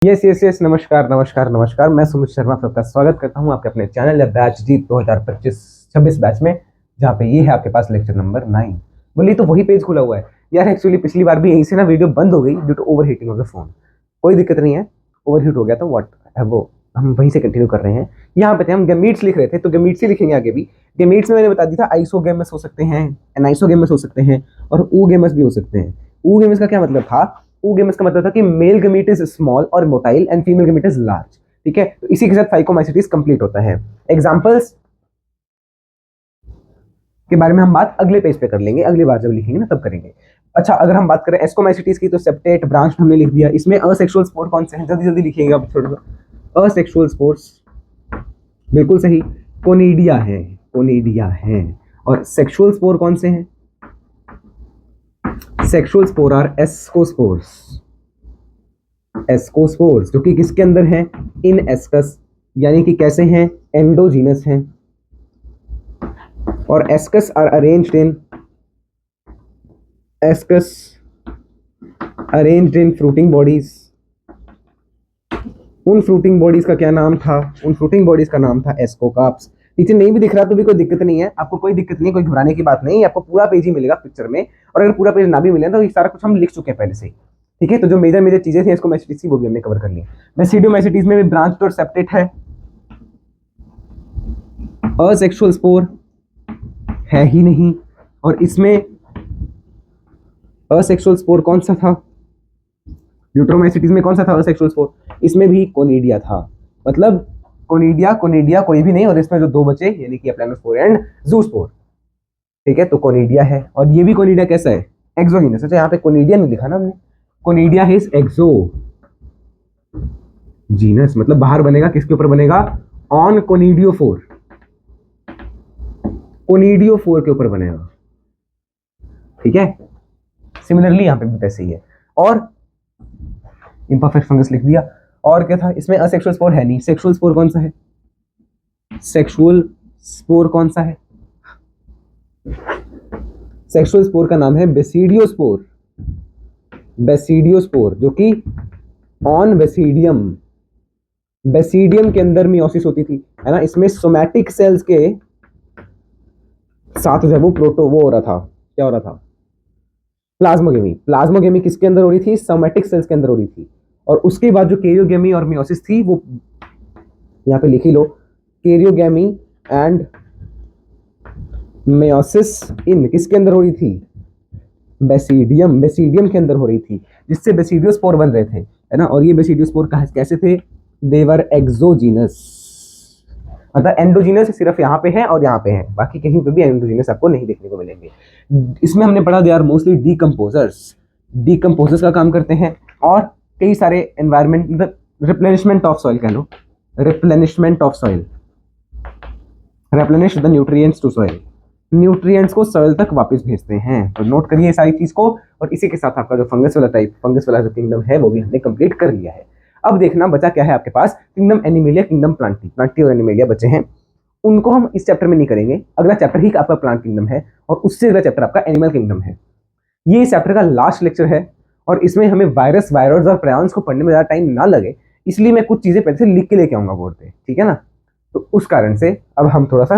Yes yes yes, नमस्कार नमस्कार नमस्कार। मैं सुमित शर्मा सबका स्वागत करता हूं आपके अपने चैनल या बैच जीत 2025-26 बैच में, जहां पे ये है आपके पास लेक्चर नंबर 9। बोलिए तो वही पेज खुला हुआ है यार। एक्चुअली पिछली बार भी यहीं से ना वीडियो बंद हो गई due to overheating of the phone. कोई दिक्कत नहीं है, ओवर हीट हो गया तो व्हाट है वो, हम वहीं से कंटिन्यू कर रहे हैं। यहाँ पे थे हम गैमीट्स लिख रहे थे, तो गैमीट्स ही लिखेंगे आगे भी। गैमीट्स में मैंने बता दिया था आइसोगैमस हो सकते हैं, एनाइसोगैमस हो सकते हैं और ऊगैमस भी हो सकते हैं। ऊगैमस का क्या मतलब था? ऊगैमस का मतलब था कि मेल गमीट इज स्मॉल और motile and female gamete is large. ठीक है, तो इसी के साथ फाइकोमाइसिटीज कंप्लीट होता है। एग्जांपल्स के बारे में हम बात अगले पेज पे कर लेंगे, अगली बार जब लिखेंगे ना तब करेंगे। अच्छा, अगर हम बात करें एस्कोमाइसिटीज की, तो सेप्टेट ब्रांच हमने लिख दिया। इसमें असेक्सुअल स्पोर कौन से हैं? जल्दी जल्दी लिखिएगा आप थोड़ा सा। असेक्सुअल स्पोर्स बिल्कुल सही, कोनिडिया है, कोनिडिया है। और सेक्सुअल स्पोर कौन से हैं? Sexual spore are ascospores. Ascospores जो कि किसके अंदर हैं? इन एस्कस, यानी कि कैसे हैं? एंडोजीनस हैं। और ascus are arranged in, ascus arranged in fruiting bodies. उन फ्रूटिंग बॉडीज का क्या नाम था? उन फ्रूटिंग बॉडीज का नाम था एस्कोकार्प्स। नीचे नहीं भी दिख रहा तो भी कोई दिक्कत नहीं है, आपको कोई दिक्कत नहीं, कोई घबराने की बात नहीं। आपको पूरा पेज ही मिलेगा पिक्चर में, और अगर पूरा पेज ना भी मिले तो ये सारा कुछ हम लिख चुके हैं पहले से ही। ठीक है, तो जो मेजर मेजर चीजें थी इसको मैसिटीज थी वो भी हमने कवर कर ली। बेसिडियोमैसिटीज में भी ब्रांच और सेप्टेट है। असेक्सुअल स्पोर है ही नहीं, और इसमें असेक्सुअल स्पोर कौन सा था? ड्यूट्रोमाइसिटीज में कौन सा था असेक्सुअल स्पोर? इसमें भी कोनिडिया था। मतलब कोनिडिया कोनिडिया कोई भी नहीं, और इसमें जो दो बचे यानी कि एप्लानोस्पोर एंड जूस्पोर। ठीक है, तो कोनिडिया है, और ये भी कोनिडिया कैसा है? एक्सोजीनस। अच्छा, यहाँ पे कोनिडिया नहीं लिखा ना हमने, कोनिडिया इज एक्सो जीनस, मतलब बाहर बनेगा, किसके ऊपर बनेगा? ऑन कोनिडियोफोर, कोनिडियोफोर के ऊपर बनेगा। ठीक है, सिमिलरली यहाँ पे भी वैसे ही है। और इम्परफेक्ट फंगस लिख दिया। और क्या था इसमें? असेक्सुअल स्पोर है नहीं। सेक्सुअल स्पोर कौन सा है? सेक्सुअल स्पोर कौन सा है? सेक्सुअल स्पोर का नाम है बेसिडियोस्पोर। बेसिडियोस्पोर जो कि ऑन बेसिडियम, बेसिडियम के अंदर मियोसिस होती थी, है ना। इसमें सोमैटिक सेल्स के साथ जो है वो प्रोटो वो हो रहा था, क्या हो रहा था? प्लाज्मोगेमी। प्लाज्मोगेमी किसके अंदर हो रही थी? सोमैटिक सेल्स के अंदर हो रही थी। और उसके बाद जो कैरियोगेमी और मियोसिस थी वो यहाँ पे लिख ही लो, कैरियोगेमी एंड मियोसिस इन किसके अंदर हो रही थी? बेसिडियम, बेसिडियम के अंदर हो रही थी, जिससे बेसिडियोस्पोर बन रहे थे, है ना। और ये बेसिडियोस्पोर कैसे थे? देवर एक्सोजीनस। मतलब एंडोजीनस सिर्फ यहाँ पे है और यहाँ पे है, बाकी कहीं पे भी एंडोजीनस आपको नहीं देखने को मिलेंगे। इसमें हमने पढ़ा they are mostly decomposers. Decomposers का काम करते हैं, और कई सारे एनवायरमेंट मतलब रिप्लेनिशमेंट ऑफ सॉइल कह लो, replenishment of soil, replenish the nutrients to soil, nutrients को सॉइल तक वापस भेजते हैं। तो नोट करिए सारी चीज को, और इसी के साथ आपका जो फंगस वाला टाइप, फंगस वाला जो किंगडम है वो भी हमने कंप्लीट कर लिया है। अब देखना बचा क्या है आपके पास? Kingdom Animalia, kingdom Plantae. Plantae और एनिमेलिया बचे हैं, उनको हम इस चैप्टर में नहीं करेंगे। अगला चैप्टर ही आपका प्लांट किंगडम है, और उससे अगला चैप्टर आपका एनिमल किंगडम है। ये इस चैप्टर का लास्ट लेक्चर है, और इसमें हमें वायरस, वायरस और प्रायंस को पढ़ने में ज़्यादा टाइम ना लगे, इसलिए मैं कुछ चीज़ें पहले से लिख के लेके आऊंगा बोर्ड पे। ठीक है ना, तो उस कारण से अब हम थोड़ा सा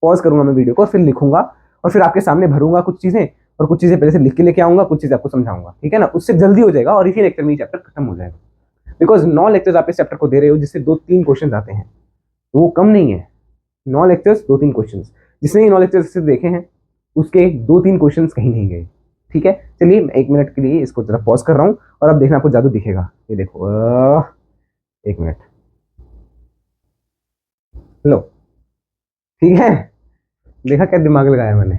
पॉज करूंगा मैं वीडियो को, फिर लिखूंगा, और फिर आपके सामने भरूंगा कुछ चीज़ें, और कुछ चीज़ें पहले से लिख के लेके आऊंगा, कुछ चीज़ें आपको समझाऊंगा। ठीक है ना, उससे जल्दी हो जाएगा, और इसी लेक्चर में ये चैप्टर खत्म हो जाएगा। बिकॉज 9 लेक्चर्स आप इस चैप्टर को दे रहे हो, जिससे 2-3 क्वेश्चन आते हैं, वो कम नहीं है। 9 लेक्चर्स 2-3 क्वेश्चन, जिसने ये 9 लेक्चर्स देखे हैं उसके 2-3 क्वेश्चन कहीं नहीं गए। ठीक है, चलिए मैं 1 मिनट के लिए इसको जरा पॉज कर रहा हूँ, और अब देखना आपको जादू दिखेगा। ये देखो, 1 मिनट, लो, ठीक है। देखा क्या दिमाग लगाया मैंने,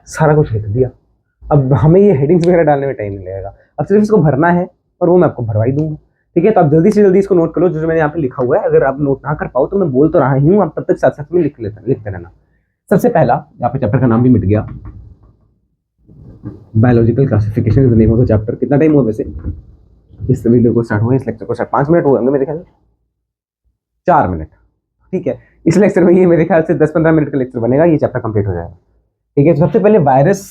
सारा कुछ लिख दिया। अब हमें ये हेडिंग्स वगैरह डालने में टाइम नहीं लगेगा, अब सिर्फ इसको भरना है, और वो मैं आपको भरवा ही दूंगा। ठीक है, तो आप जल्दी से जल्दी इसको नोट कर लो, जो मैंने यहाँ पे लिखा हुआ है। अगर आप नोट ना कर पाओ तो मैं बोल तो रहा ही हूँ, आप तब तक साथ साथ में लिखते रहना। सबसे पहला, यहाँ पे चैप्टर का नाम भी मिट गया, biological classification is the name of the chapter. कितना टाइम हुआ वैसे इस वीडियो को स्टार्ट हुआ, इस लेक्चर को स्टार्ट 5 मिनट हुए होंगे मेरे ख्याल से, 4 मिनट। ठीक है, इस लेक्चर में ये मेरे ख्याल से 10-15 मिनट का लेक्चर बनेगा, ये चैप्टर कंप्लीट हो जाएगा। ठीक है, तो सबसे पहले वायरस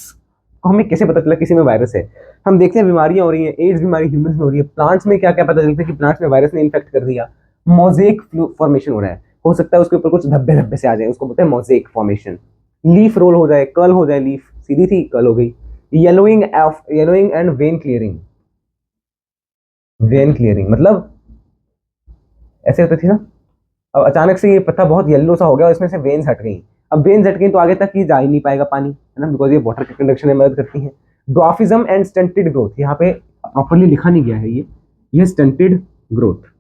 को हमें कैसे पता चला किसी में वायरस है? हम देखते हैं बीमारियां हो रही हैं, एड्स बीमारी ह्यूमंस में हो रही है, प्लांट्स में क्या क्या पता चलता है कि प्लांट्स में वायरस ने इन्फेक्ट कर दिया, मोजेक फॉर्मेशन हो रहा है, हो सकता है उसके ऊपर कुछ धब्बे धब्बे से आ जाए, उसको बोलते हैं मोजेक फॉर्मेशन। लीफ रोल हो जाए, कर्ल हो जाए, लीफ सीधी थी कर्ल हो गई। Yellowing and when clearing. When clearing मतलब ऐसे होती थी ना, अब अचानक से ये पत्ता बहुत येलो सा हो गया और इसमें से वेन्स हट गई। अब वेन्स हट गई तो आगे तक ये जा ही नहीं पाएगा पानी, है ना, बिकॉज ये वाटर के कंडक्शन में मदद करती है। ड्वार्फिज्म एंड स्टंटेड ग्रोथ, यहाँ पे प्रॉपर्ली लिखा नहीं गया है ये stunted growth.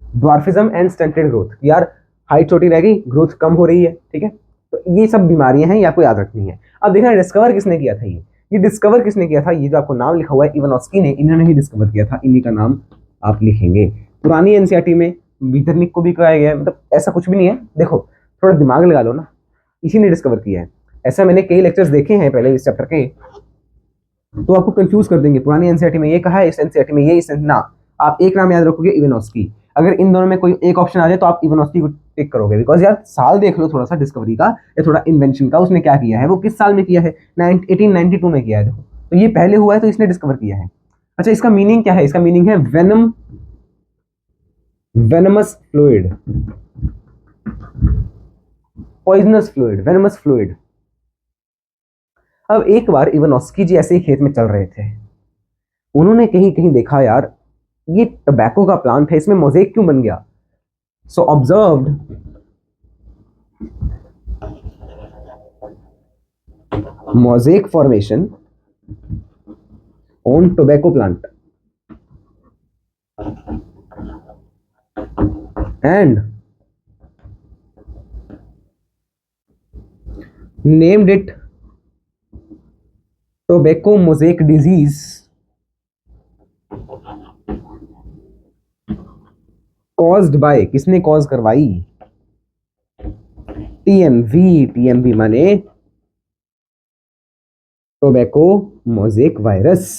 Dwarfism and stunted growth, यार हाइट छोटी रह गई, ग्रोथ कम हो रही है, ठीक है। तो ये सब बीमारियां हैं, ये आपको याद रखनी है। अब देखना डिस्कवर किसने किया था, ये डिस्कवर किसने किया था, ये जो आपको नाम लिखा हुआ है इवानोस्की ने, इन्होंने ही डिस्कवर किया था, इन्हीं का नाम आप लिखेंगे। पुरानी एनसीईआरटी में मीटरनिक को भी कराया गया है, मतलब ऐसा कुछ भी नहीं है। देखो थोड़ा दिमाग लगा लो ना, इसी ने डिस्कवर किया है। ऐसा मैंने कई लेक्चर्स देखे हैं पहले इस चैप्टर के, तो आपको कंफ्यूज कर देंगे, पुरानी एनसीईआरटी में ये कहा है, इस एनसीईआरटी में ये, इस ना, आप एक नाम याद रखोगे इवानोस्की। अगर इन दोनों में कोई एक ऑप्शन आ जाए तो आप इवानोस्की को टिक करोगे, बिकॉज यार साल देख लो थोड़ा सा डिस्कवरी का या थोड़ा इन्वेंशन का, उसने क्या किया है, वो किस साल में किया है, 1892 में किया है। देखो तो ये पहले हुआ है तो इसने डिस्कवर किया है। अच्छा इसका मीनिंग क्या है, इसका मीनिंग है venom, venomous fluid, poisonous fluid, venomous fluid. अब एक बार इवानोस्की जी ऐसे ही खेत में चल रहे थे, उन्होंने कहीं कहीं देखा यार ये टबैको का प्लांट है, इसमें मोज़ेक क्यों बन गया। So observed mosaic formation on tobacco plant and named it tobacco mosaic disease caused by, किसने कॉज करवाई, टीएमवी माने tobacco mosaic virus,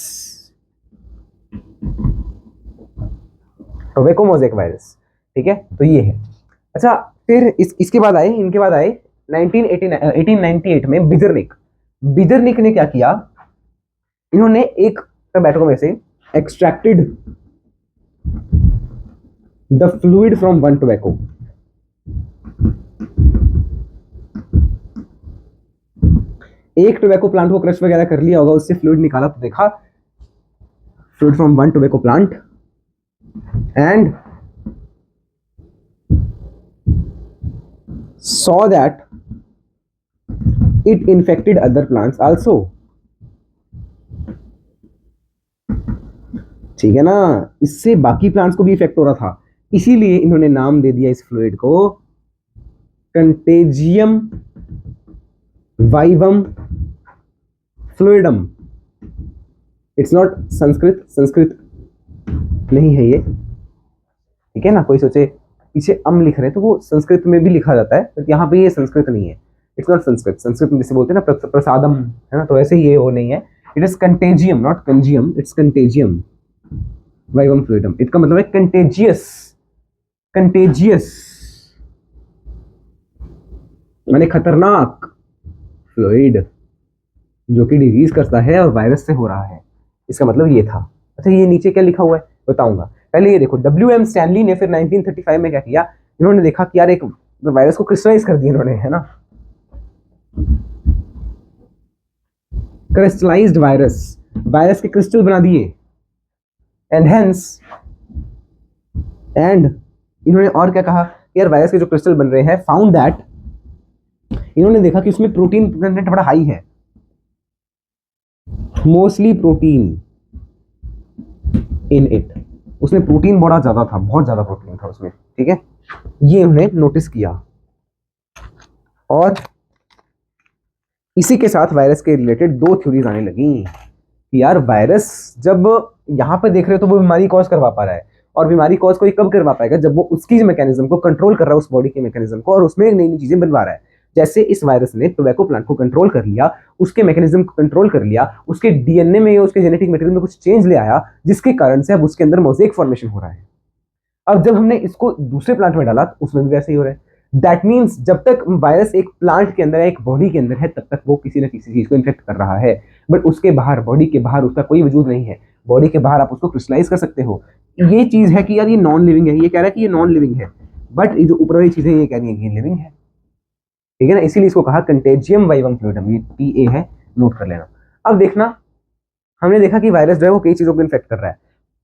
tobacco mosaic virus, ठीक है। तो ये है। अच्छा फिर इनके बाद आए 1898 में बिजरनिक ने क्या किया, इन्होंने एक टोबैको में से extracted the fluid from one tobacco, एक टोबैको प्लांट को क्रश वगैरह कर लिया होगा, उससे फ्लूइड निकाला तो देखा fluid from one tobacco plant and saw that it infected other plants also, ठीक है ना, इससे बाकी प्लांट्स को भी इफेक्ट हो रहा था, इसीलिए इन्होंने नाम दे दिया इस फ्लूइड को contagium vivum fluidum. It's not Sanskrit नहीं है ये, ठीक है ना, कोई सोचे पीछे लिख रहे हैं तो वो संस्कृत में भी लिखा जाता है, तो यहाँ पे ये संस्कृत नहीं है, इट्स नॉट संस्कृत में जैसे बोलते हैं ना प्रसादम, है ना, तो ऐसे ही ये वो नहीं है, it is contagium not congium, it's contagium vivum fluidum. इसका मतलब है कंटेजियस माने खतरनाक फ्लूइड जो कि डिजीज करता है और वायरस से हो रहा है, इसका मतलब ये था। अच्छा ये नीचे क्या लिखा हुआ है बताऊंगा, पहले ये देखो WM स्टैनली ने फिर 1935 में क्या किया, इन्होंने देखा कि यार एक वायरस को क्रिस्टलाइज कर दिया इन्होंने, है ना, क्रिस्टलाइज्ड वायरस के क्रिस्टल बना दिए एंड इन्होंने और क्या कहा, यार वायरस के जो क्रिस्टल बन रहे हैं, फाउंड दैट, इन्होंने देखा कि उसमें प्रोटीन कंटेंट बड़ा हाई है, मोस्टली प्रोटीन इन इट, उसमें प्रोटीन बड़ा ज्यादा था, बहुत ज्यादा प्रोटीन था उसमें, ठीक है, ये उन्होंने नोटिस किया। और इसी के साथ वायरस के रिलेटेड दो थ्योरीज आने लगी कि यार वायरस जब यहाँ पे देख रहे हो तो वो बीमारी कॉज करवा पा रहा है, और बीमारी कॉज कोई कब करवा पाएगा, जब वो उसकी मैकेनिज्म को कंट्रोल कर रहा है, उस बॉडी के मैकेनिज्म को, और उसमें नई नई चीजें बनवा रहा है। जैसे इस वायरस ने टोबैको प्लांट को कंट्रोल कर लिया, उसके मैकेनिज्म को कंट्रोल कर लिया, उसके डीएनए में या उसके जेनेटिक मटेरियल में कुछ चेंज ले आया, जिसके कारण से अब उसके अंदर मोज़ेक फॉर्मेशन हो रहा है। अब जब हमने इसको दूसरे प्लांट में डाला तो उसमें भी वैसे ही हो रहा है। दैट मीन्स जब तक वायरस एक प्लांट के अंदर है, एक बॉडी के अंदर है, तब तक वो किसी न किसी चीज को इन्फेक्ट कर रहा है। बट उसके बाहर, बॉडी के बाहर उसका कोई वजूद नहीं है। बॉडी के बाहर आप उसको क्रिस्टलाइज कर सकते हो। ये चीज है कि यार ये नॉन लिविंग है, ये कह रहा है कि ये नॉन लिविंग है, बट ये जो ऊपर वाली चीजें ये कह रही है कि ये लिविंग है। ठीक है ना, इसीलिए इसको कहा कंटेजियम वाइवम फ्लूइडम, ये TA है, नोट कर लेना। अब देखना, हमने देखा कि वायरस जो है वो कई चीजों को इन्फेक्ट कर रहा है।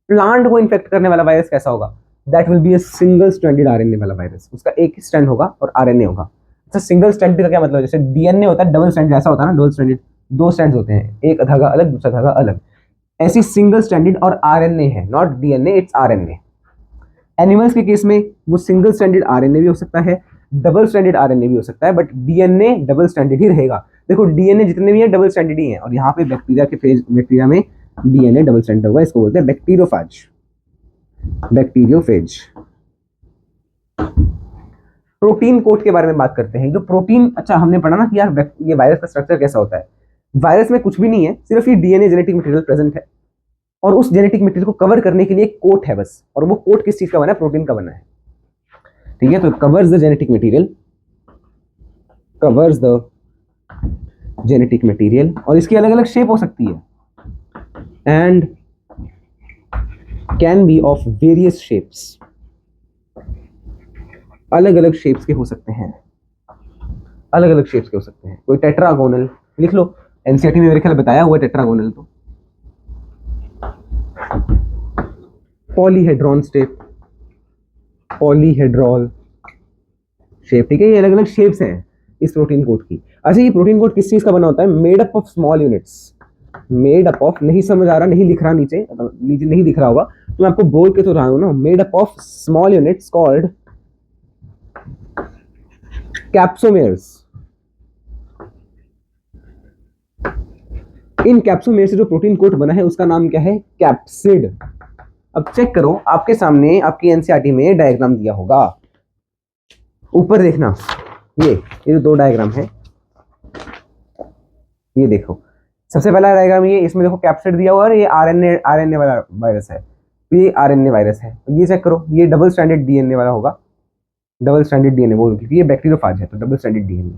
प्लांट को इन्फेक्ट करने वाला वायरस कैसा होगा? That will be a single stranded RNA वाला वायरस। उसका एक ही स्ट्रैंड होगा और RNA होगा। अच्छा, सिंगल स्ट्रैंडेड का क्या मतलब? जैसे DNA होता है डबल स्ट्रैंड, जैसा होता है ना डबल स्ट्रैंडेड, दो स्ट्रैंड्स होते हैं, एक धागा अलग दूसरा धागा अलग। ऐसी सिंगल स्ट्रैंडेड और RNA है, not DNA, it's RNA। Animals के केस में वो सिंगल स्ट्रैंडेड RNA भी हो सकता है, डबल स्ट्रैंडेड RNA भी हो सकता है, बट DNA डबल स्ट्रैंडेड ही रहेगा। देखो DNA जितने भी है डबल स्ट्रैंडेड ही है, और यहाँ पे बैक्टीरिया के फेज, बैक्टीरिया में DNA डबल स्ट्रैंडेड होगा, इसको बोलते हैं बैक्टीरियोफेज। बैक्टीरियोफेज। प्रोटीन कोट के बारे में बात करते हैं। जो प्रोटीन, अच्छा हमने पढ़ा ना कि यार ये वायरस का स्ट्रक्चर कैसा होता है। वायरस में कुछ भी नहीं है, सिर्फ ये DNA जेनेटिक मटेरियल प्रेजेंट है, और उस जेनेटिक मटेरियल को कवर करने के लिए एक कोट है बस। और वो कोट किस चीज का बना है? प्रोटीन का बना है। ठीक है, तो covers the genetic material, covers the genetic material, और इसकी अलग अलग शेप हो सकती है, and can be of various shapes. अलग अलग शेप्स के हो सकते हैं, अलग अलग शेप्स के हो सकते हैं। कोई टेट्रागोनल लिख लो, एनसीईआरटी में मेरे ख्याल बताया हुआ टेट्रागोनल। तो पॉलीहेड्रॉन शेप, पॉलीहेड्रॉल शेप। ठीक है, ये अलग अलग शेप्स हैं इस प्रोटीन कोट की। अच्छा, ये प्रोटीन कोट किस चीज का बना होता है? Made up of small units. Made up of, नहीं समझ आ रहा, नहीं लिख रहा, नीचे नीचे नहीं दिख रहा होगा तो मैं आपको बोल के तो रहा हूं ना। Made up of small units called capsomeres. इन कैप्सोमेर से जो प्रोटीन कोट बना है उसका नाम क्या है? कैप्सिड। अब चेक करो, आपके सामने आपकी एनसीईआरटी में डायग्राम दिया होगा, ऊपर देखना, ये जो दो डायग्राम है, ये देखो। सबसे पहला डायग्राम ये, इसमें देखो कैप्सिड दिया हुआ है, ये आरएनए वाला वायरस है, ये RNA वायरस है। ये चेक करो, ये डबल स्ट्रैंडेड DNA वाला होगा, डबल स्ट्रैंडेड DNA बोल, क्योंकि ये बैक्टीरियोफेज है तो डबल स्ट्रैंडेड DNA।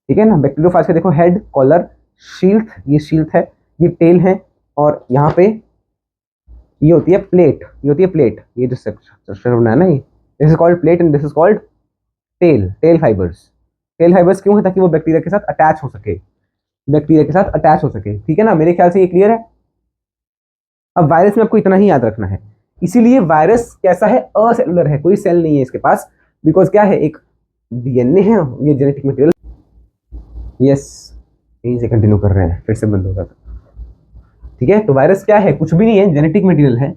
ठीक है ना, बैक्टीरियोफेज का देखो हेड, कॉलर, शील्थ, ये शील्थ है, ये टेल है, और यहाँ पे ये होती है प्लेट, ये होती है प्लेट। ये जो स्ट्रक्चर बना है ना, ये this is called plate and this is called tail. Tail fibres, tail fibres क्यों है? ताकि वो बैक्टीरिया के साथ अटैच हो सके, बैक्टीरिया के साथ अटैच हो सके। ठीक है ना, मेरे ख्याल से ये क्लियर है। अब वायरस में आपको इतना ही याद रखना है। इसीलिए वायरस कैसा है? असेलुलर है, कोई सेल नहीं है इसके पास, बिकॉज क्या है? एक DNA है, ये जेनेटिक मटेरियल। यस, यहीं से कंटिन्यू कर रहे हैं, फिर से बंद होगा। ठीक है, तो वायरस क्या है? कुछ भी नहीं है, जेनेटिक मटेरियल है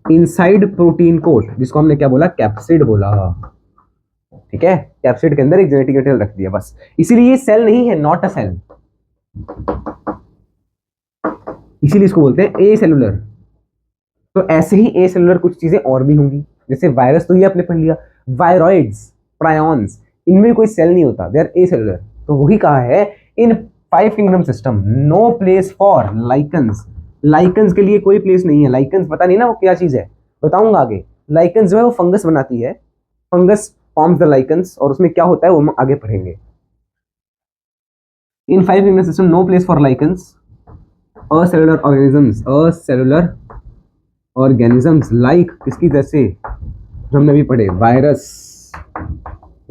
इनसाइड प्रोटीन कोट, जिसको हमने क्या बोला? कैप्सिड बोला। ठीक है, कैप्सिड के अंदर एक जेनेटिक मटेरियल रख दिया बस। इसीलिए ये सेल नहीं है, नॉट अ सेल, इसीलिए इसको बोलते हैं ए सेलुलर। तो ऐसे ही ए सेलुलर कुछ चीजें और भी होंगी, जैसे वायरस तो ये आपने पढ़ लिया, वायरॉइड्स, प्रायॉन्स, इनमें कोई सेल नहीं होता, दे आर ए सेलुलर। तो वही कहा है in 5 kingdom system no place for lichens. Lichens के लिए कोई प्लेस नहीं है। लाइकन्स पता नहीं ना वो क्या चीज है, बताऊंगा आगे। लाइकन्स जो है वो फंगस बनाती है, फंगस फॉर्म्स द लाइकन्स, और उसमें क्या होता है वो हम आगे पढ़ेंगे। In 5 kingdom system no place for lichens, acellular organisms, acellular organisms like, किसकी जैसे जो हमने अभी पढ़े, वायरस,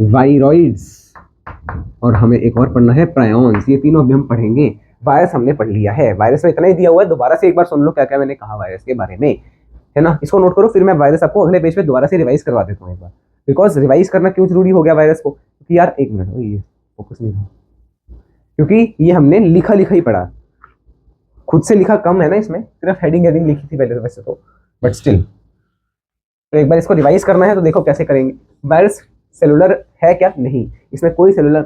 वायरॉइड्स, और हमें एक और पढ़ना है प्रायॉन्स। ये तीनों अभी हम पढ़ेंगे। वायरस हमने पढ़ लिया है, वायरस में इतना ही दिया हुआ है। दोबारा से एक बार सुन लो क्या क्या मैंने कहा वायरस के बारे में, है ना। इसको नोट करो, फिर मैं वायरस आपको अगले पेज पे दोबारा से रिवाइज करवा देता हूँ एक बार। बिकॉज रिवाइज करना क्यों जरूरी हो गया वायरस को? क्योंकि यार एक मिनट, ये फोकस नहीं था, क्योंकि ये हमने लिखा लिखा ही पढ़ा, खुद से लिखा कम है ना, इसमें सिर्फ हेडिंग हेडिंग लिखी थी पहले तो, वैसे तो, बट स्टिल। तो एक बार इसको रिवाइज करना है तो देखो कैसे करेंगे। वायरस सेलुलर है क्या? नहीं, इसमें कोई सेलुलर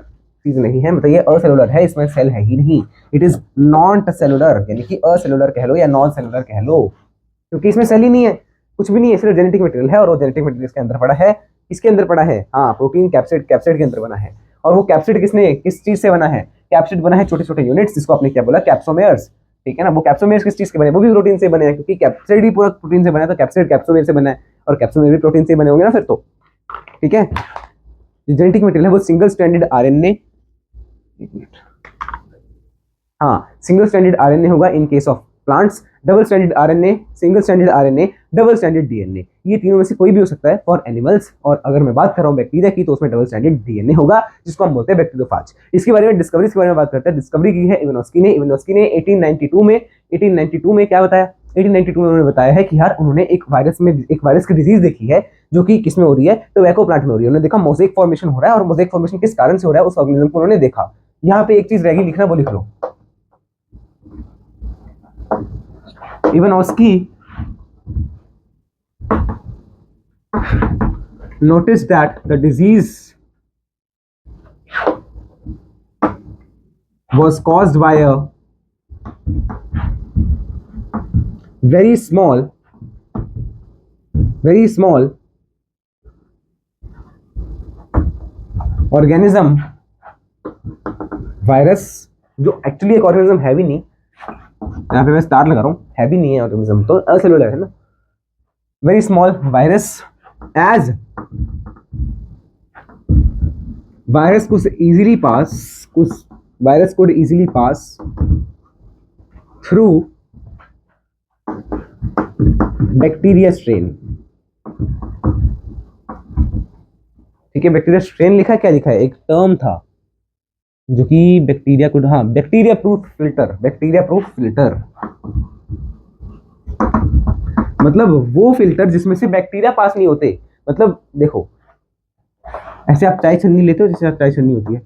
चीज नहीं है, मतलब ये असेलुलर है, इसमें सेल है ही नहीं। इट इज नॉट सेलुलर, यानी कि असेलुलर कह लो या नॉन सेलुलर कह लो, क्योंकि इसमें सेल ही नहीं है, कुछ भी नहीं है, सिर्फ जेनेटिक मटेरियल है। और वो जेनेटिक मटेरियल इसके अंदर पड़ा है, किसके अंदर पड़ा है? हाँ, प्रोटीन कैप्सिड, कैप्सिड के अंदर बना है। और वो कैप्सिड किसने, किस चीज से बना है? कैप्सिड बना है छोटे छोटे यूनिट्स, जिसको आपने क्या बोला? कैप्सोमेर्स। ठीक है ना, वो कैप्सोमेर्स किस चीज के बने? वो भी प्रोटीन से बने हैं, क्योंकि कैप्सिड ही पूरा प्रोटीन से बना है, तो कैप्सिड कैप्सोमेर से बना है। और कैप्सूल में भी प्रोटीन से बने होंगे ना फिर तो, ठीक है। जो जेनेटिक मटेरियल है वो सिंगल स्ट्रैंडेड आरएनए, हाँ सिंगल स्ट्रैंडेड आरएनए होगा in case of plants, double stranded RNA, single stranded RNA, double stranded DNA, ये तीनों में से कोई भी हो सकता है फॉर एनिमल्स। और अगर मैं बात कर रहा हूँ बैक्टीरिया की तो उसमें डबल स्ट्रैंडेड डीएनए होगा जिसको हम बोलते हैं बैक्टीरियोफाज। इसके बारे में डिस्कवरी के बारे में बात करते हैं। डिस्कवरी की है इवानोस्की ने। इवानोस्की ने 1892 में क्या बताया, 1892 में उन्होंने बताया है कि यार उन्होंने एक वायरस की डिजीज देखी है जो कि किसमें हो रही है, टोबैको प्लांट में हो रही है। उन्होंने देखा मोज़ेक फॉर्मेशन हो रहा है और मोज़ेक फॉर्मेशन किस कारण से हो रहा है उस ऑर्गेनिज्म को उन्होंने देखा। यहाँ पे एक चीज रहेगी लिखना, वो लिख लो। Ivanovsky noticed that the disease was caused by a very small organism, virus, जो एक्चुअली एक ऑर्गेनिज्म है भी नहीं, यहाँ पे मैं स्टार लगा रहा हूँ, है भी नहीं है ऑर्गेनिज्म तो असेलुलर है ना, very small virus, as virus could easily pass through bacteria strain. ठीक है, बैक्टीरिया स्ट्रेन लिखा है, क्या लिखा है, एक टर्म था जो कि बैक्टीरिया को, हाँ बैक्टीरिया प्रूफ फिल्टर मतलब वो फिल्टर जिसमें से बैक्टीरिया पास नहीं होते। मतलब देखो ऐसे आप चाय छन्नी लेते हो, जैसे आप चाय छन्नी होती है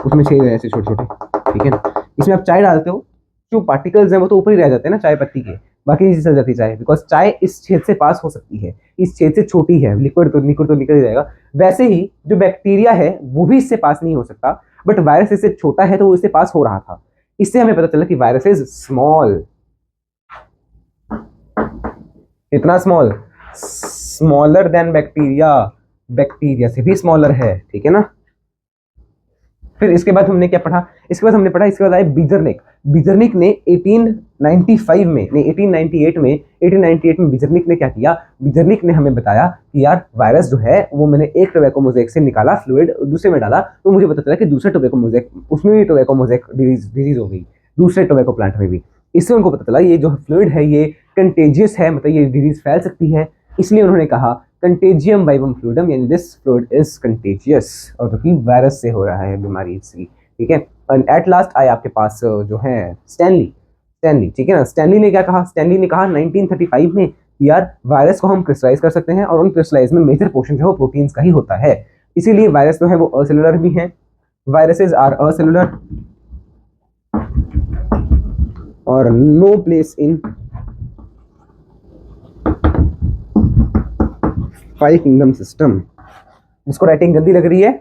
उसमें छेद है ऐसे छोटे छोटे, ठीक है ना, इसमें आप चाय डालते हो, जो पार्टिकल्स हैं वो तो ऊपर ही रह जाते हैं ना चाय पत्ती के, बाकी नीचे चल जाती है चाय, बिकॉज चाय इस छेद से पास हो सकती है, इस छेद से छोटी है, लिक्विड तो निकल ही जाएगा। वैसे ही जो बैक्टीरिया है वो भी इससे पास नहीं हो सकता, बट वायरस इससे छोटा है तो वो इससे पास हो रहा था। इससे हमें पता चला कि वायरस इज स्मॉल, इतना स्मॉलर देन बैक्टीरिया से भी स्मॉलर है, ठीक है ना। फिर इसके बाद हमने क्या पढ़ा, इसके बाद आए बीजरनिक ने 1898 में बीजरनिक ने क्या किया, बीजरनिक ने हमें बताया कि यार वायरस जो है वो मैंने एक टोबैको मोज़ेक से निकाला फ्लूइड, दूसरे में डाला तो मुझे पता चला कि दूसरे टोबैको मोज़ेक, उसमें भी टोबैको मोज़ेक डिजीज हो गई, दूसरे टोबैको प्लांट में भी। इससे उनको पता चला ये जो फ्लूइड है ये कंटेजियस है, मतलब ये डिजीज फैल सकती है, इसलिए उन्होंने कहा कंटेजियम वाइवम फ्लूइडम, यानी दिस फ्लूइड इज कंटेजियस, और जो कि वायरस से हो रहा है बीमारी इसकी, ठीक है। एंड एट लास्ट आए आपके पास जो है स्टैनली, ठीक है ना। स्टैनली ने क्या कहा, स्टैनली ने कहा 1935 में यार वायरस को हम क्रिस्टलाइज कर सकते हैं और उन क्रिस्टलाइज में मेजर पोर्शन जो है वो प्रोटीन्स का ही होता है, इसीलिए वायरस जो है वो असेलुलर भी है, वायरसेस आर असेलुलर और no place in 5 kingdom system. जिसको राइटिंग गंदी लग रही है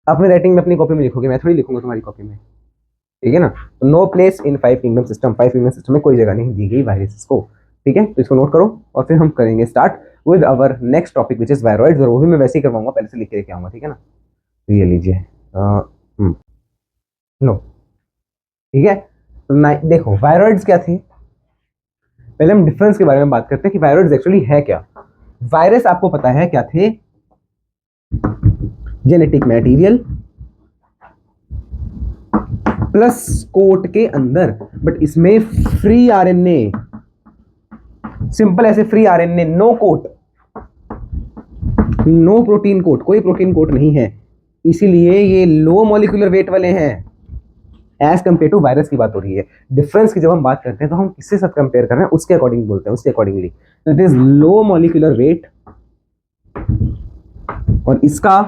अपने राइटिंग में अपनी कॉपी में लिखोगे, मैं थोड़ी लिखूंगा तुम्हारी कॉपी में, ठीक है ना। तो no place in 5 kingdom system, 5 kingdom system में कोई जगह नहीं दी गई वायरस को, ठीक है। तो इसको नोट करो और फिर हम करेंगे start with our next topic which is viroids, और वो भी मैं वैसे ही करवाऊंगा, पहले से लिख के लेके आऊंगा, ठीक है ना। तो ये लीजिए लो, ठीक है। तो देखो वायरॉइड्स क्या थे, पहले हम डिफरेंस के बारे में बात करते हैं कि वायरॉइड्स एक्चुअली है क्या। वायरस आपको पता है क्या थे, जेनेटिक मटेरियल प्लस कोट के अंदर, बट इसमें फ्री आरएनए, सिंपल ऐसे free RNA, no coat, no protein coat, कोई प्रोटीन कोट नहीं है, इसीलिए ये लो मॉलिक्यूलर वेट वाले हैं एज कंपेयर टू वायरस की बात हो रही है। डिफरेंस की जब हम बात करते हैं तो हम किससे साथ कंपेयर कर रहे हैं उसके अकॉर्डिंग बोलते हैं, उसके अकॉर्डिंगली। तो it is low molecular weight और इसका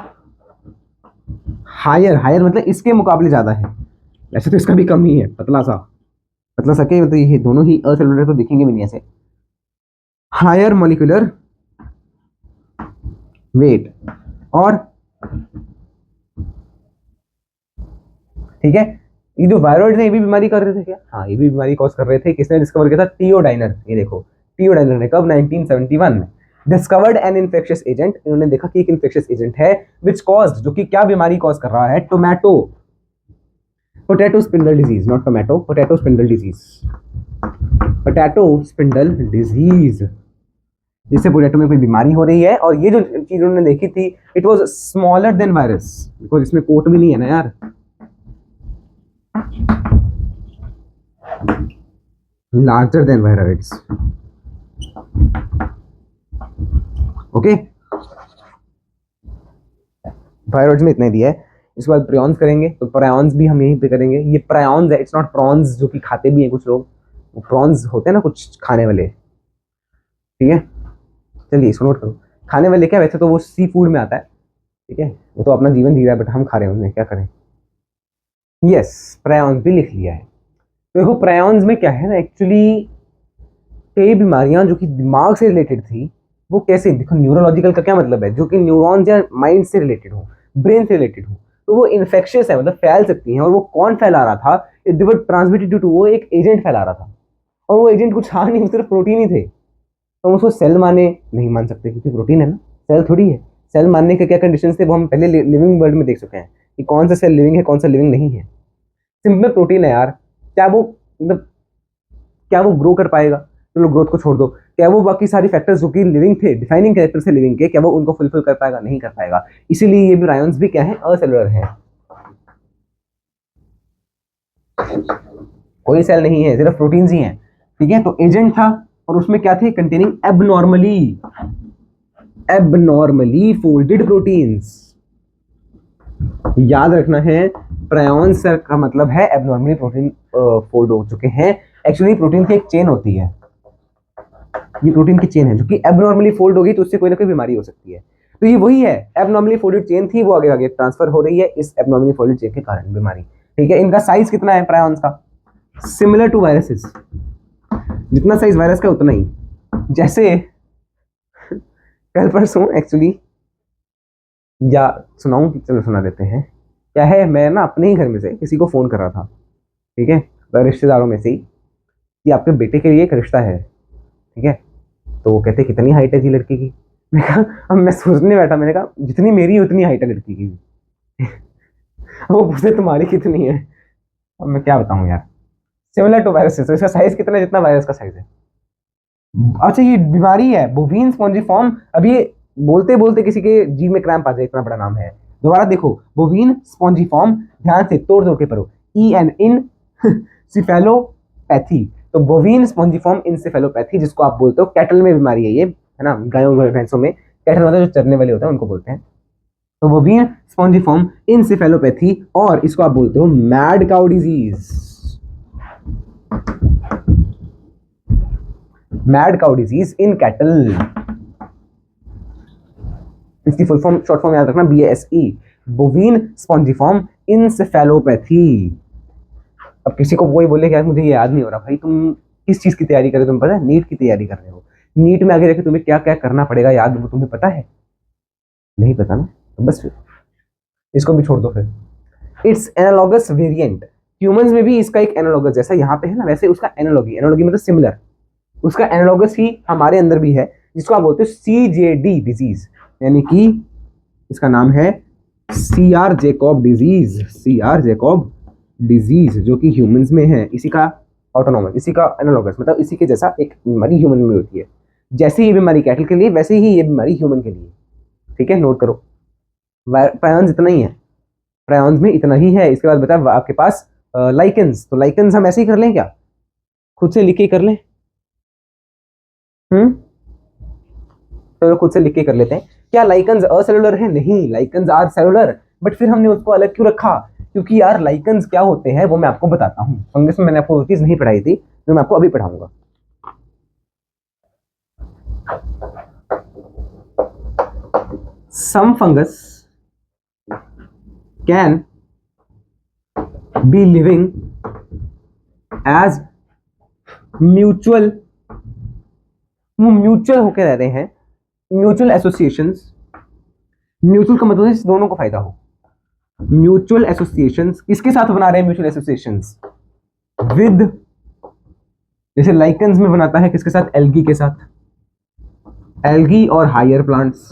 हायर मतलब इसके मुकाबले ज्यादा है, वैसे तो इसका भी कम ही है, पतला सा के मतलब ये दोनों ही असेलुलर तो दिखेंगे भी नहीं ऐसे। हायर मॉलिक्यूलर वेट और ठीक है, ये जो वायरॉइड है ये भी बीमारी कर रहे थे क्या, हाँ ये भी बीमारी कॉज कर रहे थे। किसने डिस्कवर किया था, टियोडाइनर, ये देखो टियोडाइनर ने कब 1971 में डिस्कवर्ड एन इन्फेक्शियस एजेंट, इन्होंने देखा कि एक इन्फेक्शियस एजेंट है विच कॉज्ड, जो कि क्या बीमारी कॉज कर रहा है, potato spindle disease, not tomato, potato spindle disease, जिससे पोटैटो में कोई बीमारी हो रही है। और ये जो चीज उन्होंने देखी थी, it was smaller than virus, because इसमें कोट भी नहीं है ना यार, larger than virus. Okay, virus में इतना दिया है। इसके बाद प्रायॉन्स करेंगे, तो प्रायॉन्स भी हम यहीं पे करेंगे। ये प्रायॉन्स है, इट्स नॉट प्रॉन्स, जो कि खाते भी हैं कुछ लोग, प्रॉन्स होते हैं ना कुछ खाने वाले, ठीक है। चलिए इसको नोट करो, खाने वाले क्या, वैसे तो वो सी फूड में आता है, ठीक है, वो तो अपना जीवन जी रहा है, बट हम खा रहे हैं उन्हें, क्या करें। यस, प्रायॉन्स भी लिख लिया है। तो देखो प्रायॉन्स में क्या है ना, एक्चुअली कई बीमारियां जो कि दिमाग से रिलेटेड थी, वो कैसे, देखो न्यूरोलॉजिकल का क्या मतलब है, जो कि न्यूरॉन्स या माइंड से रिलेटेड हो, ब्रेन से रिलेटेड हो, तो वो इन्फेक्शियस है, मतलब फैल सकती हैं। और वो कौन फैला रहा था, इट वर ट्रांसमिटेड टू, वो एक एजेंट फैला रहा था, और वो एजेंट कुछ था नहीं, वो सिर्फ प्रोटीन ही थे। तो हम उसको सेल माने, नहीं मान सकते, क्योंकि प्रोटीन है ना, सेल थोड़ी है। सेल मानने के क्या कंडीशन थे, वो हम पहले लिविंग वर्ल्ड में देख चुके हैं कि कौन सा सेल लिविंग है, कौन सा लिविंग नहीं है। सिंपल प्रोटीन है यार, क्या वो मतलब क्या वो ग्रो कर पाएगा, चलो ग्रोथ को छोड़ दो, क्या वो बाकी सारी फैक्टर्स जो कि लिविंग थे, डिफाइनिंग कैरेक्टर से लिविंग के, क्या वो उनको फुलफिल कर पाएगा, नहीं कर पाएगा। इसीलिए ये भी रायंस भी क्या है, असेलुलर है, कोई सेल नहीं है, सिर्फ प्रोटीन्स ही हैं, ठीक है। तो एजेंट था, और उसमें क्या थे, कंटेनिंग एबनॉर्मली फोल्डेड प्रोटीन्स। याद रखना है, प्रायॉन्स का मतलब है एबनॉर्मली प्रोटीन फोल्ड हो चुके हैं। एक्चुअली प्रोटीन की एक चेन होती है, ये प्रोटीन की चेन है जो कि एबनॉर्मली फोल्ड होगी, तो उससे कोई ना कोई बीमारी हो सकती है। तो ये वही है, एबनॉर्मली फोल्डेड चेन थी, वो आगे आगे ट्रांसफर हो रही है इस एबनॉर्मली फोल्डेड चेन के कारण बीमारी, ठीक है। इनका साइज कितना है प्रायॉन्स का, सिमिलर टू वायरसेस, जितना साइज वायरस का उतना ही। जैसे कल परसों एक्चुअली, या सुनाऊं, चलो सुना देते हैं। क्या है, मैं ना अपने ही घर में से किसी को फोन कर रहा था, ठीक है, रिश्तेदारों में से ही, कि आपके बेटे के लिए एक रिश्ता है, ठीक है। तो वो कहते कितनी हाइट है जी लड़की की, मैं कहा, अब मैं सोचने बैठा, मैंने कहा जितनी मेरी उतनी हाइट है लड़की की भी। वो पूछे तुम्हारी कितनी है, अब मैं क्या बताऊं यार। सिमिलर टू वायरस, तो इसका साइज कितना है, जितना वायरस का साइज है। अच्छा, ये बीमारी है बोविन स्पॉन्जिफॉर्म। अभी बोलते बोलते किसी के जीव में क्रैम्प आ जाए, इतना बड़ा नाम है। दोबारा देखो, बोविन स्पॉन्जिफॉर्म, ध्यान से तोड़ तोड़ के पढ़ो, इन सिफेलोपैथी। तो बोविन स्पॉन्जिफॉर्म इंसेफेलोपैथी, जिसको आप बोलते हो कैटल में बीमारी है ये, है ना, गायों भैंसों में, कैटल मतलब जो चरने वाले होते हैं उनको बोलते हैं। तो बोविन स्पॉन्जिफॉर्म इंसेफेलोपैथी, और इसको आप बोलते हो mad cow disease. Mad cow disease in cattle, इसकी फुल फॉर्म, शॉर्ट फॉर्म याद रखना, BASE, बोविन स्पॉन्जिफॉर्म इंसेफेलोपैथी। अब किसी को कोई बोले कि मुझे ये याद नहीं हो रहा, भाई तुम किस चीज की तैयारी कर रहे हो, तुम्हें पता है, नीट की तैयारी कर रहे हो, नीट में आगे जाके तुम्हें क्या क्या करना पड़ेगा याद, वो तुम्हें पता है, नहीं पता ना, तो बस फिर इसको भी छोड़ दो फिर। इट्स एनालॉगस वेरिएंट, ह्यूमंस में भी इसका एक एनालॉगस, जैसा यहाँ पे है ना, वैसे उसका एनालॉगी, एनालॉगी मतलब सिमिलर, उसका एनालॉगस ही हमारे अंदर भी है, जिसको आप बोलते हो CJD डिजीज, यानी कि इसका नाम है CR Jacob disease, CR Jacob disease, जो कि ह्यूमंस में है। इसी का ऑटोनॉमस, इसी का एनालॉगस, मतलब इसी के जैसा एक बीमारी ह्यूमन में होती है। जैसे ही बीमारी कैटल के लिए, वैसे ही ये बीमारी ह्यूमन के लिए, ठीक है, नोट करो। प्रायॉन्स इतना ही है, प्रायॉन्स में इतना ही है। इसके बाद बता आपके पास लाइकेंस। तो लाइकेंस हम ऐसे ही कर लें क्या, खुद से लिख के कर लें, चलो खुद से लिख के कर लेते हैं। क्या लाइकेंस असेलुलर है, नहीं, लाइकेंस आर सेलुलर, बट फिर हमने उसको अलग क्यों रखा, क्योंकि यार लाइकेंस क्या होते हैं वो मैं आपको बताता हूँ। फंगस में मैंने आपको वो चीज नहीं पढ़ाई थी, जो मैं आपको अभी पढ़ाऊंगा। Some fungus can be living as mutual, वो म्यूचुअल होकर रह रहे हैं, म्यूचुअल एसोसिएशंस। म्यूचुअल का मतलब है दोनों को फायदा हो। म्यूचुअल एसोसिएशंस किसके साथ बना रहे हैं, म्यूचुअल एसोसिएशंस विद, जैसे लाइकेंस में बनाता है किसके साथ, एल्गी के साथ, एल्गी और हायर प्लांट्स।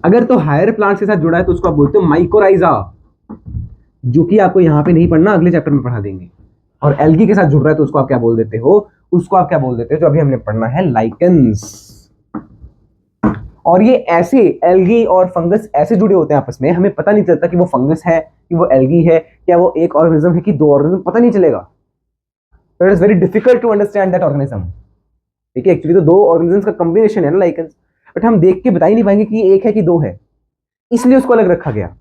अगर तो हायर प्लांट्स के साथ जुड़ा है तो उसको आप बोलते हो माइकोराइजा, जो कि आपको यहां पे नहीं पढ़ना, अगले चैप्टर में पढ़ा देंगे। और एल्गी के साथ जुड़ रहा है तो उसको आप क्या बोल देते हो, उसको आप क्या बोल देते हो, जो अभी हमने पढ़ना है, लाइकेंस। और ये ऐसे एल्गी और फंगस ऐसे जुड़े होते हैं आपस में, हमें पता नहीं चलता कि वो फंगस है कि वो एल्गी है, क्या वो एक ऑर्गेनिज्म है कि दो ऑर्गेनिज्म, पता नहीं चलेगा। It is very difficult to understand that organism. ठीक है, एक्चुअली तो दो ऑर्गेनिजम्स का कॉम्बिनेशन है ना लाइकेंस, बट हम देख के बता ही नहीं पाएंगे कि ये एक है कि दो है, इसलिए उसको अलग रखा गया।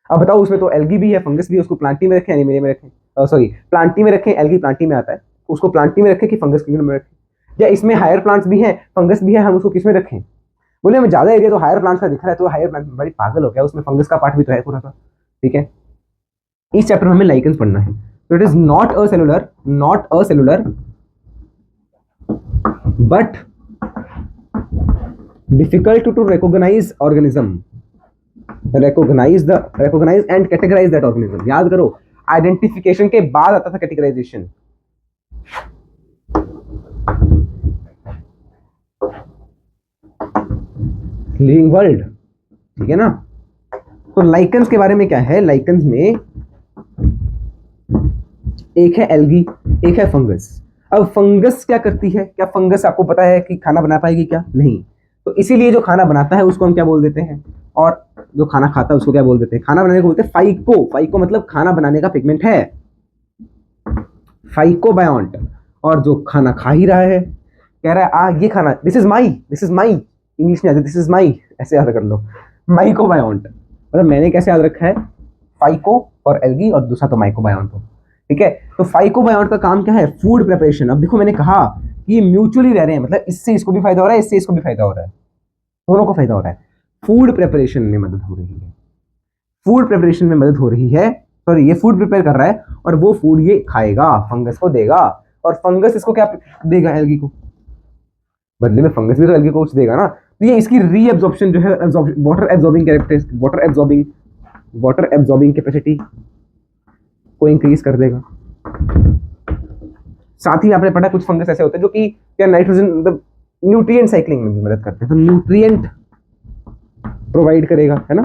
अब बताओ, उसमें तो एल्गी भी है, फंगस भी है, उसको प्लांटी में रखें, एनिमल में रखें, सॉरी प्लांटी में रखें, एल्गी प्लांटी में आता है, उसको प्लांटी में रखें कि फंगस किंगडम में रखें, या इसमें हायर प्लांट्स भी हैं, फंगस भी है, हम उसको किस में रखें? बोले हमें ज्यादा एरिया तो हायर प्लांट्स का दिख रहा है, तो हायर प्लांट बड़ी पागल हो गया, उसमें फंगस का पार्ट भी तो है पूरा सा। ठीक है, इस चैप्टर में हमें लाइकेंस पढ़ना है। तो it is not a cellular but difficult to recognize organism, recognize and categorize that organism। याद करो, आइडेंटिफिकेशन के बाद आता था कैटेगराइजेशन। लिविंग वर्ल्ड, ठीक है ना। तो लाइकेंस के बारे में क्या है, लाइकेंस में एक है एल्गी, एक है फंगस। अब फंगस क्या करती है, क्या फंगस आपको पता है कि खाना बना पाएगी क्या? नहीं। तो इसीलिए जो खाना बनाता है उसको हम क्या बोल देते हैं, और जो खाना खाता है उसको क्या बोल देते हैं? खाना बनाने को बोलते हैं फाइको। फाइको मतलब खाना बनाने का पिगमेंट है, फाइकोबायोंट। और जो खाना खा ही रहा है, कह रहा है ये खाना, दिस इज माई, इंग्लिश में दिस इज माई, ऐसे याद कर लो, माइकोबायोंट। मतलब मैंने कैसे याद रखा है, फाइको और एल्गी, और दूसरा तो माइकोबायोंट हो। ठीक है, तो फाइकोबायोंट का काम क्या है? Food preparation. अब देखो मैंने कहा कि ये म्यूचुअली रह रहे हैं, मतलब इससे इसको भी फायदा हो रहा है, इससे इसको भी फायदा हो रहा है, दोनों को फायदा हो रहा है। फूड प्रिपरेशन में मदद हो रही है, फूड प्रिपरेशन में मदद हो रही है, सॉरी ये फूड प्रिपेयर कर रहा है, और वो फूड ये खाएगा, फंगस को देगा, और फंगस इसको क्या देगा? एल्गी को। बदले में फंगस भी तो एल्गी को कुछ देगा ना। तो ये इसकी रीएब्जॉर्प्शन जो है, water absorbing characteristic, water absorbing capacity को इंक्रीज कर देगा। साथ ही आपने पढ़ा कुछ फंगस ऐसे होते हैं जो कि क्या नाइट्रोजन, मतलब न्यूट्रिएंट साइक्लिंग में भी मदद करते हैं, तो न्यूट्रिएंट प्रोवाइड करेगा, है ना।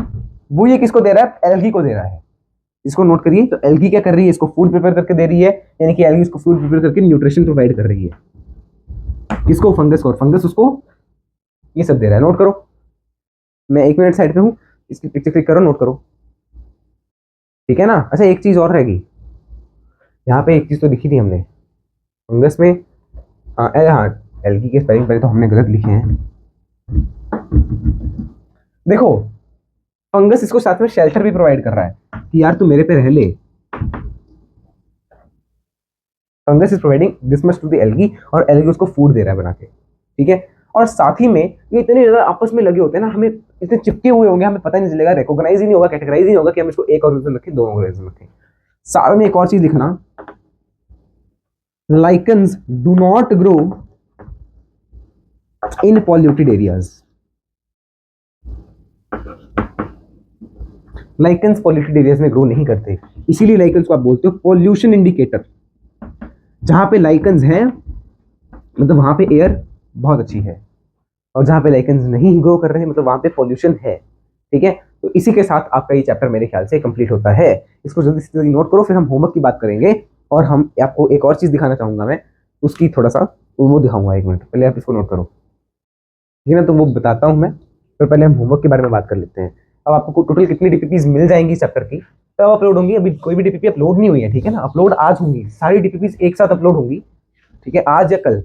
वो ये किसको दे रहा है? एल्गी को दे रहा है। इसको नोट करिए, तो एल्गी क्या कर रही है? इसको फूड प्रिपेयर करके दे रही है, यानी कि एल्गी इसको फूड प्रिपेयर करके न्यूट्रिशन प्रोवाइड कर रही है। किसको? फंगस को। और फंगस उसको ये सब दे रहा है। नोट करो, मैं 1 मिनट साइड पे हूँ, इसकी पिक्चर क्लिक करो, नोट करो, ठीक है ना। अच्छा एक चीज और रहेगी, यहाँ पे एक चीज तो लिखी थी हमने फंगस में, हाँ एल्गी के स्पेलिंग पहले तो हमने गलत लिखे हैं। देखो फंगस इसको साथ में शेल्टर भी प्रोवाइड कर रहा है कि यार तू मेरे पे रह ले। Fungus is providing this much to the algae, और एल्गी उसको फूड दे रहा है बना के, ठीक है। और साथ ही में ये इतने ज्यादा आपस में लगे होते हैं ना, हमें इतने चिपके हुए होंगे, हमें पता नहीं चलेगा, रिकॉग्नाइज ही नहीं होगा, कैटेगराइज ही नहीं होगा कि हम इसको एक ऑर्गेनिज्म रखें, दो ऑर्गेनिज्म रखें। साथ में एक और चीज लिखना, lichens do not grow in polluted areas. Lichens polluted areas में ग्रो नहीं करते, इसीलिए लाइकेंस को आप बोलते हो पॉल्यूशन इंडिकेटर। जहां पे लाइकेंस हैं मतलब वहां पे एयर बहुत अच्छी है, और जहां पे लाइकेंस नहीं ग्रो कर रहे हैं मतलब वहां पे पॉल्यूशन है, ठीक है। तो इसी के साथ आपका ये चैप्टर मेरे ख्याल से कंप्लीट होता है। इसको जल्दी से जल्दी नोट करो, फिर हम होमवर्क की बात करेंगे, और हम आपको एक और चीज दिखाना चाहूंगा मैं, उसकी थोड़ा सा वो दिखाऊंगा। 1 मिनट पहले आप इसको नोट करो, ठीक है ना। तो वो बताता हूँ मैं, तो पहले हम होमवर्क के बारे में बात कर लेते हैं। अब आपको टोटल कितनी डीपीपीज मिल जाएंगी चैप्टर की, तब अपलोड होंगी। अभी कोई भी डीपीपी अपलोड नहीं हुई है, ठीक है ना। अपलोड आज होंगी, सारी डीपीपीज एक साथ अपलोड होंगी, ठीक है। आज या कल,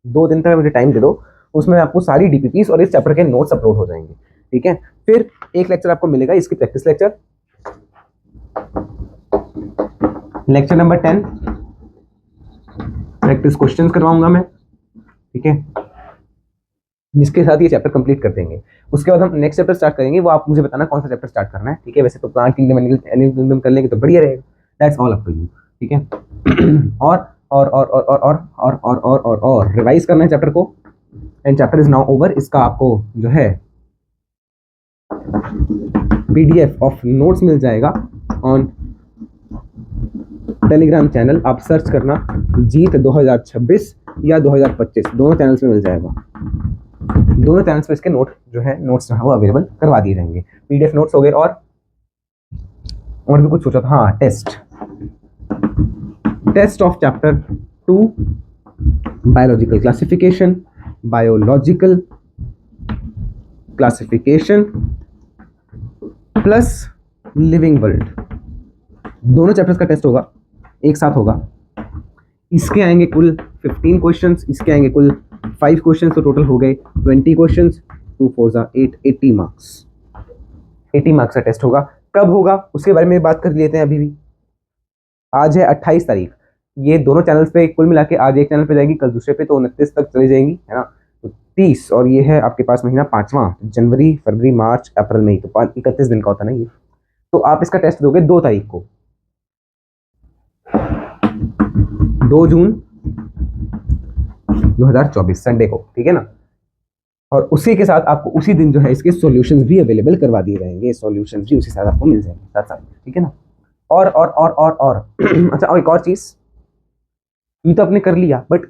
2 दिन तक मुझे टाइम दे दो, उसमें आपको सारी डीपीपीज और इस चैप्टर के नोट्स अपलोड हो जाएंगे, ठीक है। फिर एक लेक्चर आपको मिलेगा, इसकी practice lecture, lecture number 10, practice questions करवाऊंगा मैं, ठीक है, जिसके साथ ये चैप्टर कंप्लीट कर देंगे। उसके बाद हम नेक्स्ट चैप्टर स्टार्ट करेंगे, वो आप मुझे बताना कौन सा चैप्टर स्टार्ट करना है, ठीक है। वैसे तो प्लांट किंगडम एनिमल किंगडम कर लेंगे तो बढ़िया रहेगा, that's all up to you, ठीक है। और रिवाइज करना है चैप्टर को, and chapter is now over. इसका आपको जो है पीडीएफ ऑफ नोट्स मिल जाएगा ऑन टेलीग्राम चैनल, आप सर्च करना जीत 2026 या 2025, दोनों चैनल्स में मिल जाएगा। दोनों चैनल्स पे इसके नोट जो है, नोट्स जो है वो अवेलेबल करवा दिए जाएंगे, पीडीएफ नोट्स हो गए। और भी कुछ सोचा था, हाँ test of chapter 2 biological classification, biological classification plus living world, दोनों चैप्टर्स का टेस्ट होगा, एक साथ होगा। इसके आएंगे कुल 15 क्वेश्चंस, इसके आएंगे कुल 5 क्वेश्चंस, तो टोटल हो गए 20 क्वेश्चंस, 2 4 8, 80 मार्क्स। 80 मार्क्स का टेस्ट होगा। कब होगा उसके बारे में बात कर लेते हैं अभी भी। आज है 28 तारीख, ये दोनों चैनल्स पे कुल मिला के आज एक चैनल पे जाएगी, कल दूसरे पे, तो 29 तक चली जाएंगी, है ना। तो 30 और ये है आपके पास महीना 5वां, जनवरी फरवरी मार्च अप्रैल मई, तो 31 दिन का होता है ना ये। तो आप इसका टेस्ट दोगे 2 तारीख को, 2 जून 2024 संडे को, ठीक है ना। और उसी के साथ आपको उसी दिन जो है इसके सॉल्यूशंस भी अवेलेबल करवा दिए जाएंगे, सॉल्यूशंस भी उसी साथ आपको मिल जाएंगे साथ साथ, ठीक है ना। और अच्छा, और एक और चीज, ये तो आपने कर लिया, बट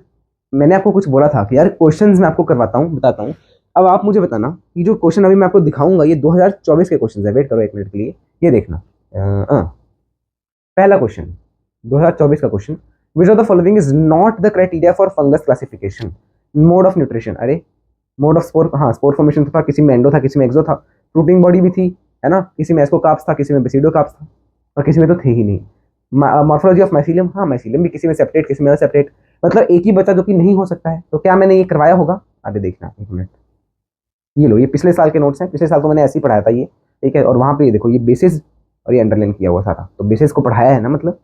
मैंने आपको कुछ बोला था कि यार क्वेश्चंस मैं आपको करवाता हूँ, बताता हूँ। अब आप मुझे बताना, ये जो क्वेश्चन अभी मैं आपको दिखाऊंगा ये 2024 के क्वेश्चन है, वेट करो 1 मिनट के लिए, ये देखना। पहला क्वेश्चन 2024 का question, which of the following is not the criteria for fungus classification, mode of nutrition, अरे मोड ऑफ स्पोर, हाँ स्पोर फॉर्मेशन था, किसी में एंडो था, किसी में एक्सो था, फ्रूटिंग बॉडी भी थी, है ना, किसी में एस्कोकार्प्स था, किसी में बेसिडोकार्प्स था, और किसी में तो थे ही नहीं। मॉर्फोलॉजी ऑफ माइसीलियम, हाँ माइसीलियम भी किसी में सेपरेट, किसी में सेपरेट, मतलब एक ही बचा जो कि नहीं हो सकता है। तो क्या मैंने ये करवाया होगा, आगे देखना 1 मिनट। ये लो, ये पिछले साल के नोट्स हैं, पिछले साल तो मैंने ऐसे ही पढ़ाया था ये, ठीक है। और वहाँ पे ये देखो, ये बेसिस और ये अंडरलाइन किया हुआ सारा, तो बेसिस को पढ़ाया है ना मतलब।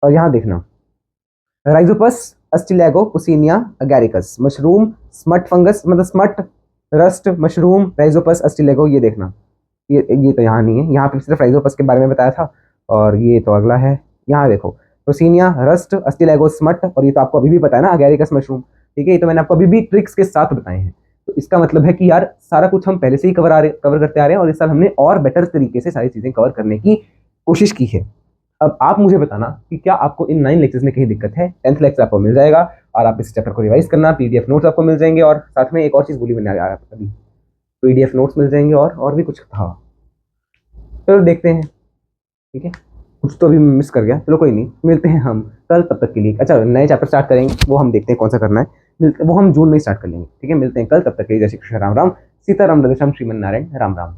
और यहाँ देखना, Rhizopus Ustilago Puccinia Agaricus, mushroom smut fungus, मतलब smut rust mushroom Rhizopus Ustilago, ये देखना, ये तो यहाँ नहीं है, यहाँ पे सिर्फ राइजोपस के बारे में बताया था, और ये तो अगला है। यहाँ देखो, पुसिनिया रस्ट अस्टिलैगो स्मट, और ये तो आपको अभी भी पता है ना अगैरिकस मशरूम, ठीक है। ये तो मैंने आपको अभी भी ट्रिक्स के साथ बताए हैं। तो इसका मतलब है कि यार सारा कुछ हम पहले से ही कवर करते आ रहे हैं, और इस साल हमने और बेटर तरीके से सारी चीज़ें कवर करने की कोशिश की है। अब आप मुझे बताना कि क्या आपको इन 9 लेक्चर्स में कहीं दिक्कत है। 10th लेक्चर आपको मिल जाएगा, और आप इस चैप्टर को रिवाइज करना, पीडीएफ नोट्स आपको मिल जाएंगे, और साथ में एक और चीज़ बोली मैंने अभी, पीडीएफ नोट्स मिल जाएंगे, और भी कुछ था, चलो देखते हैं, ठीक है। कुछ तो अभी मिस कर गया, चलो कोई नहीं, मिलते हैं हम कल, तब तक के लिए। अच्छा, नए चैप्टर स्टार्ट करेंगे, वो हम देखते हैं कौन सा करना है, वो हम जून में स्टार्ट कर लेंगे, ठीक है। मिलते हैं कल, तब तक के लिए जय श्री कृष्ण, राम राम, सीताराम, राधेश्याम, श्रीमन नारायण, राम राम।